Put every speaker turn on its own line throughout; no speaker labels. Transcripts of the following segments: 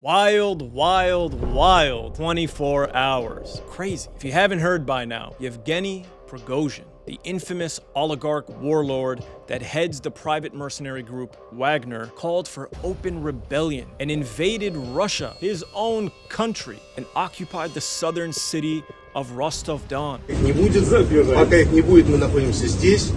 Wild, wild, wild 24 hours. Crazy. If you haven't heard by now, Yevgeny Prigozhin, the infamous oligarch warlord that heads the private mercenary group Wagner, called for open rebellion and invaded Russia, his own country, and occupied the southern city of Rostov-Don.
Не будет, пока их не будет, мы находимся здесь,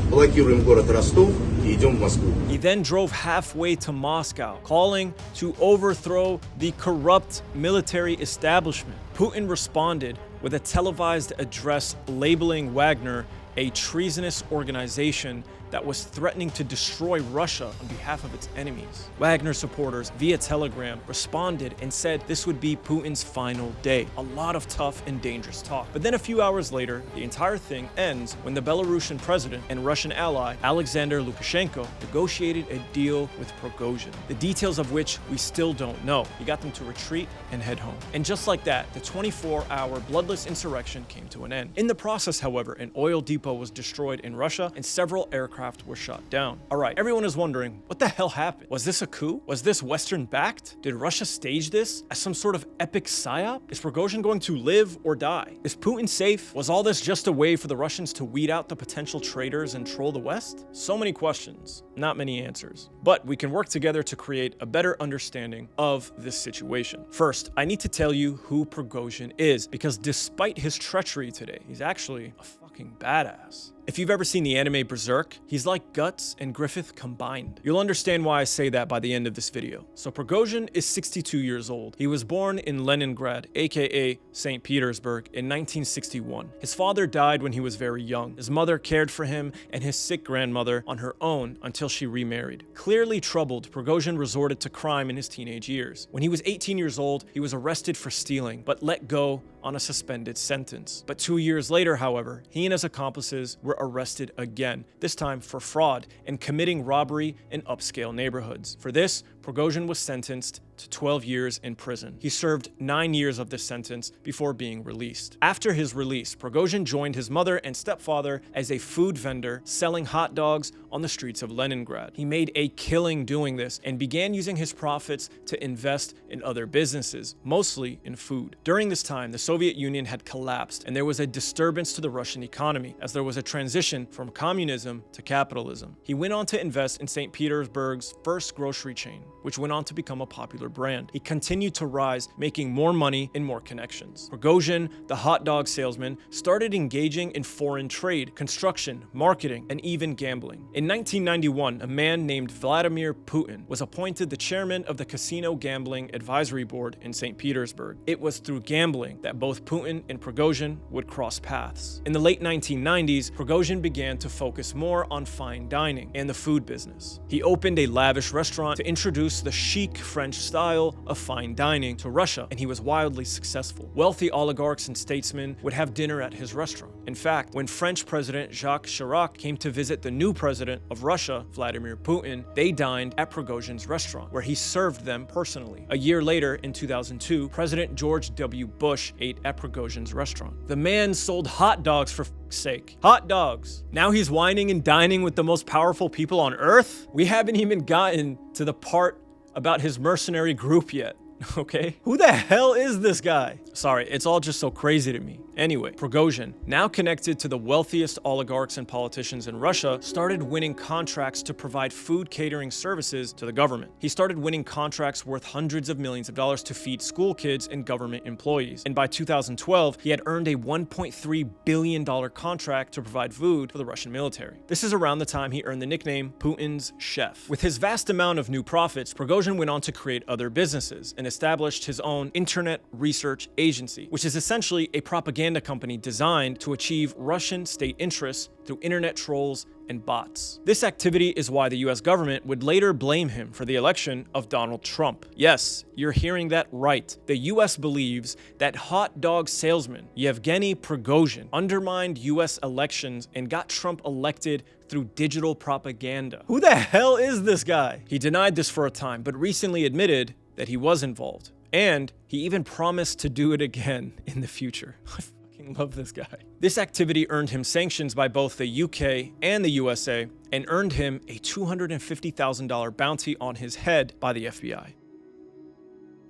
блокируем город Ростов и идем в Москву.
He then drove halfway to Moscow, calling to overthrow the corrupt military establishment. Putin responded with a televised address labeling Wagner a treasonous organization that was threatening to destroy Russia on behalf of its enemies. Wagner supporters via Telegram responded and said this would be Putin's final day. A lot of tough and dangerous talk. But then a few hours later, the entire thing ends when the Belarusian president and Russian ally Alexander Lukashenko negotiated a deal with Prigozhin, the details of which we still don't know. He got them to retreat and head home. And just like that, the 24-hour bloodless insurrection came to an end. In the process, however, an oil depot was destroyed in Russia and several aircraft were shot down. All right, everyone is wondering, what the hell happened? Was this a coup? Was this Western-backed? Did Russia stage this as some sort of epic psyop? Is Prigozhin going to live or die? Is Putin safe? Was all this just a way for the Russians to weed out the potential traitors and troll the West? So many questions, not many answers. But we can work together to create a better understanding of this situation. First, I need to tell you who Prigozhin is, because despite his treachery today, he's actually a fucking badass. If you've ever seen the anime Berserk, he's like Guts and Griffith combined. You'll understand why I say that by the end of this video. So Prigozhin is 62 years old. He was born in Leningrad, aka St. Petersburg, in 1961. His father died when he was very young. His mother cared for him and his sick grandmother on her own until she remarried. Clearly troubled, Prigozhin resorted to crime in his teenage years. When he was 18 years old, he was arrested for stealing, but let go on a suspended sentence. But 2 years later, however, he and his accomplices were arrested again, this time for fraud and committing robbery in upscale neighborhoods. For this, Prigozhin was sentenced to 12 years in prison. He served 9 years of this sentence before being released. After his release, Prigozhin joined his mother and stepfather as a food vendor selling hot dogs on the streets of Leningrad. He made a killing doing this and began using his profits to invest in other businesses, mostly in food. During this time, the Soviet Union had collapsed and there was a disturbance to the Russian economy as there was a transition from communism to capitalism. He went on to invest in St. Petersburg's first grocery chain, which went on to become a popular brand. He continued to rise, making more money and more connections. Prigozhin, the hot dog salesman, started engaging in foreign trade, construction, marketing, and even gambling. In 1991, a man named Vladimir Putin was appointed the chairman of the Casino Gambling Advisory Board in St. Petersburg. It was through gambling that both Putin and Prigozhin would cross paths. In the late 1990s, Prigozhin began to focus more on fine dining and the food business. He opened a lavish restaurant to introduce the chic French style of fine dining to Russia, and he was wildly successful. Wealthy oligarchs and statesmen would have dinner at his restaurant. In fact, when French President Jacques Chirac came to visit the new president of Russia, Vladimir Putin, they dined at Prigozhin's restaurant, where he served them personally. A year later, in 2002, President George W. Bush ate at Prigozhin's restaurant. The man sold hot dogs for f***'s sake. Hot dogs. Now he's whining and dining with the most powerful people on earth? We haven't even gotten to the part about his mercenary group yet. Okay? Who the hell is this guy? Sorry, it's all just so crazy to me. Anyway, Prigozhin, now connected to the wealthiest oligarchs and politicians in Russia, started winning contracts to provide food catering services to the government. He started winning contracts worth hundreds of millions of dollars to feed school kids and government employees. And by 2012, he had earned a $1.3 billion contract to provide food for the Russian military. This is around the time he earned the nickname Putin's Chef. With his vast amount of new profits, Prigozhin went on to create other businesses and established his own internet research agency, which is essentially a propaganda company designed to achieve Russian state interests through internet trolls and bots. This activity is why the US government would later blame him for the election of Donald Trump. Yes, you're hearing that right. The US believes that hot dog salesman Yevgeny Prigozhin undermined US elections and got Trump elected through digital propaganda. Who the hell is this guy? He denied this for a time, but recently admitted that he was involved. And he even promised to do it again in the future. I fucking love this guy. This activity earned him sanctions by both the UK and the USA and earned him a $250,000 bounty on his head by the FBI.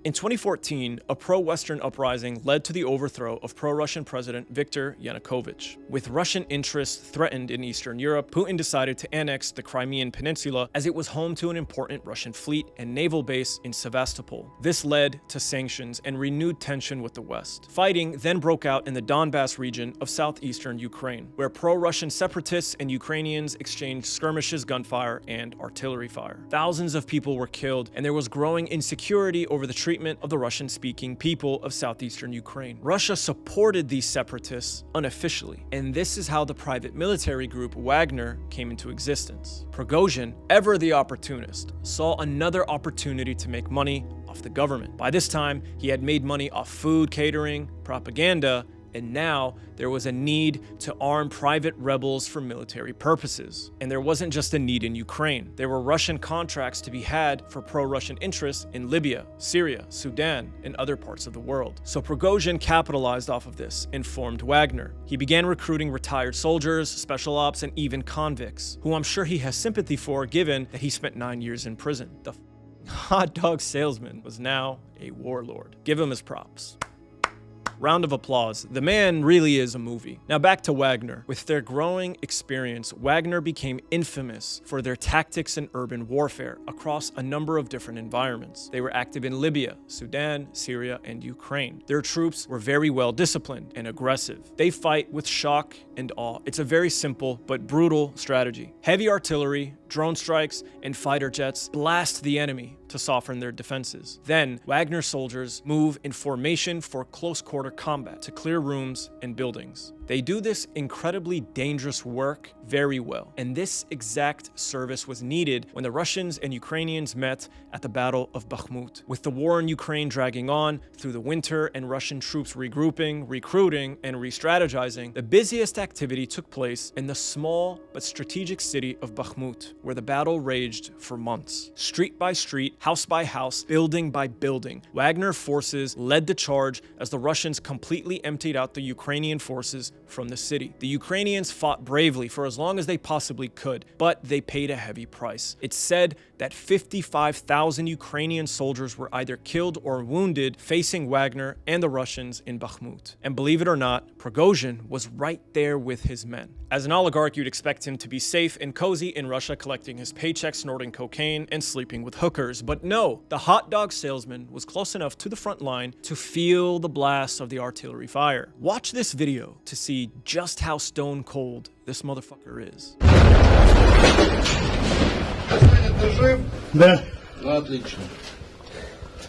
In 2014, a pro-Western uprising led to the overthrow of pro-Russian President Viktor Yanukovych. With Russian interests threatened in Eastern Europe, Putin decided to annex the Crimean Peninsula as it was home to an important Russian fleet and naval base in Sevastopol. This led to sanctions and renewed tension with the West. Fighting then broke out in the Donbas region of southeastern Ukraine, where pro-Russian separatists and Ukrainians exchanged skirmishes, gunfire, and artillery fire. Thousands of people were killed, and there was growing insecurity over the treatment of the Russian-speaking people of southeastern Ukraine. Russia supported these separatists unofficially, and this is how the private military group Wagner came into existence. Prigozhin, ever the opportunist, saw another opportunity to make money off the government. By this time, he had made money off food catering, propaganda, and now there was a need to arm private rebels for military purposes. And there wasn't just a need in Ukraine. There were Russian contracts to be had for pro-Russian interests in Libya, Syria, Sudan, and other parts of the world. So Prigozhin capitalized off of this and formed Wagner. He began recruiting retired soldiers, special ops, and even convicts, who I'm sure he has sympathy for given that he spent 9 years in prison. The hot dog salesman was now a warlord. Give him his props. Round of applause. The man really is a movie. Now back to Wagner. With their growing experience, Wagner became infamous for their tactics in urban warfare across a number of different environments. They were active in Libya, Sudan, Syria, and Ukraine. Their troops were very well disciplined and aggressive. They fight with shock and awe. It's a very simple but brutal strategy. Heavy artillery, drone strikes, and fighter jets blast the enemy to soften their defenses. Then, Wagner soldiers move in formation for close-quarter combat to clear rooms and buildings. They do this incredibly dangerous work very well, and this exact service was needed when the Russians and Ukrainians met at the Battle of Bakhmut. With the war in Ukraine dragging on through the winter and Russian troops regrouping, recruiting, and re-strategizing, the busiest activity took place in the small but strategic city of Bakhmut, where the battle raged for months. Street by street, house by house, building by building, Wagner forces led the charge as the Russians completely emptied out the Ukrainian forces from the city. The Ukrainians fought bravely for as long as they possibly could, but they paid a heavy price. It's said that 55,000 Ukrainian soldiers were either killed or wounded facing Wagner and the Russians in Bakhmut. And believe it or not, Prigozhin was right there with his men. As an oligarch, you'd expect him to be safe and cozy in Russia, collecting his paycheck, snorting cocaine, and sleeping with hookers. But no, the hot dog salesman was close enough to the front line to feel the blast of the artillery fire. Watch this video to see just how stone cold this motherfucker is.
Ты жив?
Да.
Ну, отлично.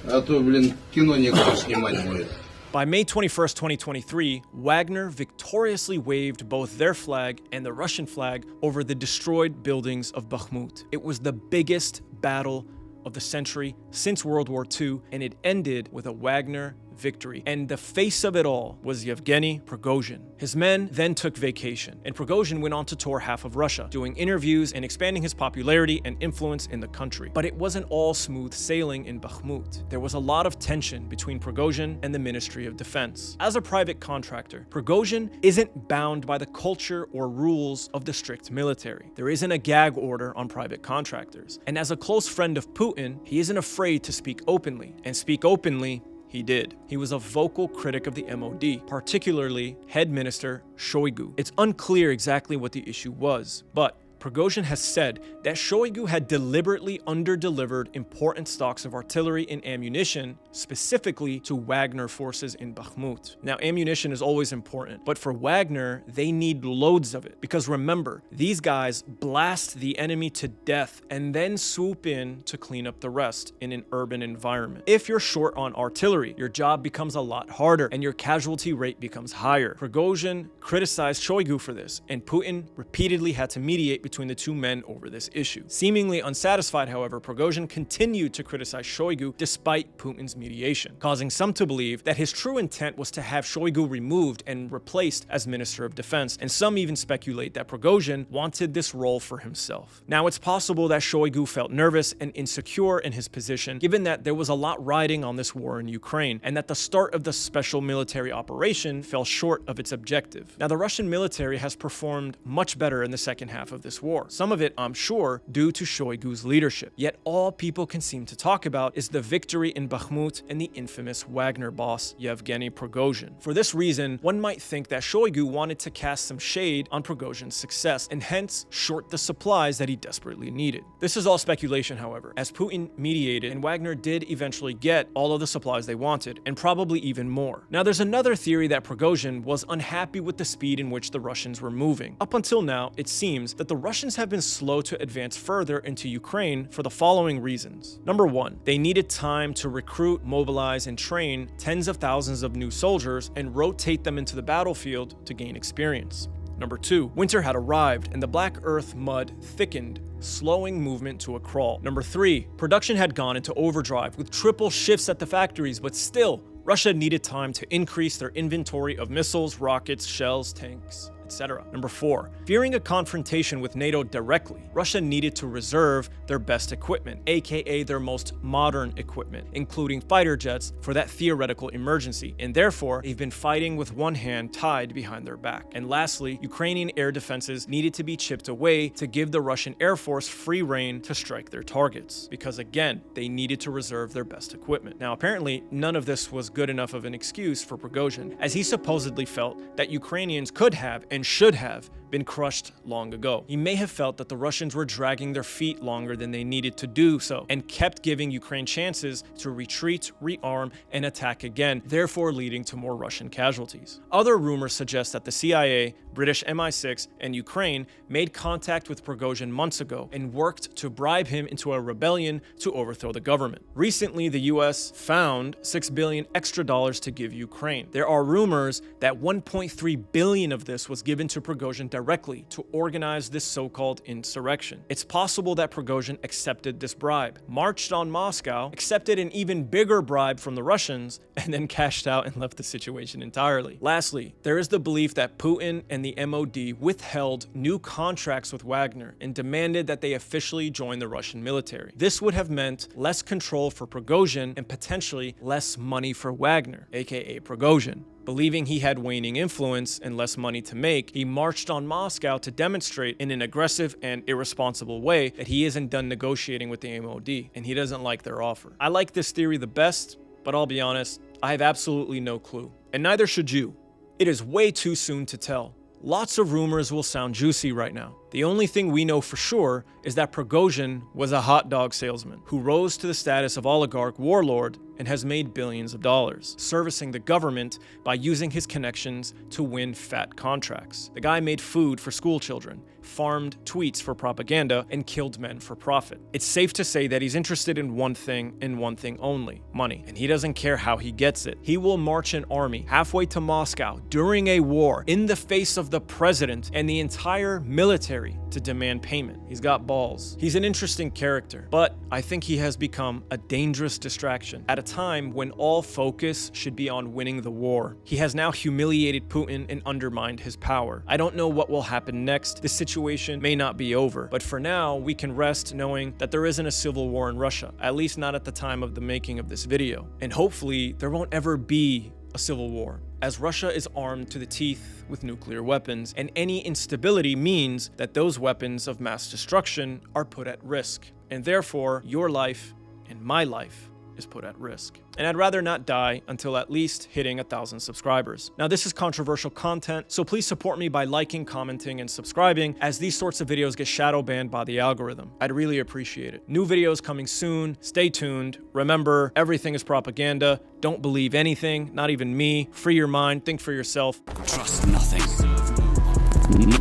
А то, блин, кино некуда снимать будет.
By May 21st, 2023, Wagner victoriously waved both their flag and the Russian flag over the destroyed buildings of Bakhmut. It was the biggest battle of the century since World War II, and it ended with a Wagner victory. And the face of it all was Yevgeny Prigozhin. His men then took vacation, and Prigozhin went on to tour half of Russia, doing interviews and expanding his popularity and influence in the country. But it wasn't all smooth sailing in Bakhmut. There was a lot of tension between Prigozhin and the Ministry of Defense. As a private contractor, Prigozhin isn't bound by the culture or rules of the strict military. There isn't a gag order on private contractors. And as a close friend of Putin, he isn't afraid to speak openly, and speak openly he did. He was a vocal critic of the MOD, particularly head minister Shoigu. It's unclear exactly what the issue was, but Prigozhin has said that Shoigu had deliberately underdelivered important stocks of artillery and ammunition, specifically to Wagner forces in Bakhmut. Now, ammunition is always important, but for Wagner, they need loads of it. Because remember, these guys blast the enemy to death and then swoop in to clean up the rest in an urban environment. If you're short on artillery, your job becomes a lot harder and your casualty rate becomes higher. Prigozhin criticized Shoigu for this, and Putin repeatedly had to mediate between the two men over this issue. Seemingly unsatisfied, however, Prigozhin continued to criticize Shoigu despite Putin's mediation, causing some to believe that his true intent was to have Shoigu removed and replaced as Minister of Defense, and some even speculate that Prigozhin wanted this role for himself. Now, it's possible that Shoigu felt nervous and insecure in his position, given that there was a lot riding on this war in Ukraine, and that the start of the special military operation fell short of its objective. Now, the Russian military has performed much better in the second half of this this war. Some of it, I'm sure, due to Shoigu's leadership. Yet all people can seem to talk about is the victory in Bakhmut and the infamous Wagner boss, Yevgeny Prigozhin. For this reason, one might think that Shoigu wanted to cast some shade on Prigozhin's success and hence short the supplies that he desperately needed. This is all speculation, however, as Putin mediated and Wagner did eventually get all of the supplies they wanted, and probably even more. Now, there's another theory that Prigozhin was unhappy with the speed in which the Russians were moving. Up until now, it seems that the Russians have been slow to advance further into Ukraine for the following reasons. Number one, they needed time to recruit, mobilize, and train tens of thousands of new soldiers and rotate them into the battlefield to gain experience. Number two, winter had arrived and the black earth mud thickened, slowing movement to a crawl. Number three, production had gone into overdrive with triple shifts at the factories, but still, Russia needed time to increase their inventory of missiles, rockets, shells, tanks, etc. Number four, fearing a confrontation with NATO directly, Russia needed to reserve their best equipment, aka their most modern equipment, including fighter jets, for that theoretical emergency, and therefore they've been fighting with one hand tied behind their back. And lastly, Ukrainian air defenses needed to be chipped away to give the Russian Air Force free rein to strike their targets, because again, they needed to reserve their best equipment. Now, apparently, none of this was good enough of an excuse for Prigozhin, as he supposedly felt that Ukrainians could have and should have been crushed long ago. He may have felt that the Russians were dragging their feet longer than they needed to do so, and kept giving Ukraine chances to retreat, rearm, and attack again, therefore leading to more Russian casualties. Other rumors suggest that the CIA, British MI6, and Ukraine made contact with Prigozhin months ago and worked to bribe him into a rebellion to overthrow the government. Recently, the US found $6 billion extra to give Ukraine. There are rumors that $1.3 billion of this was given to Prigozhin directly to organize this so-called insurrection. It's possible that Prigozhin accepted this bribe, marched on Moscow, accepted an even bigger bribe from the Russians, and then cashed out and left the situation entirely. Lastly, there is the belief that Putin and the MOD withheld new contracts with Wagner and demanded that they officially join the Russian military. This would have meant less control for Prigozhin and potentially less money for Wagner, aka Prigozhin. Believing he had waning influence and less money to make, he marched on Moscow to demonstrate in an aggressive and irresponsible way that he isn't done negotiating with the MOD, and he doesn't like their offer. I like this theory the best, but I'll be honest, I have absolutely no clue. And neither should you. It is way too soon to tell. Lots of rumors will sound juicy right now. The only thing we know for sure is that Prigozhin was a hot dog salesman who rose to the status of oligarch warlord and has made billions of dollars, servicing the government by using his connections to win fat contracts. The guy made food for school children, farmed tweets for propaganda, and killed men for profit. It's safe to say that he's interested in one thing and one thing only: money. And he doesn't care how he gets it. He will march an army halfway to Moscow during a war in the face of the president and the entire military to demand payment. He's got balls. He's an interesting character, but I think he has become a dangerous distraction at a time when all focus should be on winning the war. He has now humiliated Putin and undermined his power. I don't know what will happen next. This situation may not be over, but for now, we can rest knowing that there isn't a civil war in Russia, at least not at the time of the making of this video. And hopefully, there won't ever be a civil war, as Russia is armed to the teeth with nuclear weapons, and any instability means that those weapons of mass destruction are put at risk, and therefore your life and my life is put at risk. And I'd rather not die until at least hitting 1,000 subscribers. Now, this is controversial content, so please support me by liking, commenting, and subscribing, as these sorts of videos get shadow banned by the algorithm. I'd really appreciate it. New videos coming soon. Stay tuned. Remember, everything is propaganda. Don't believe anything, not even me. Free your mind, think for yourself.
Trust nothing.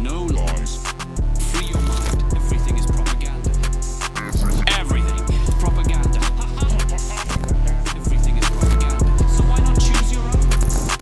No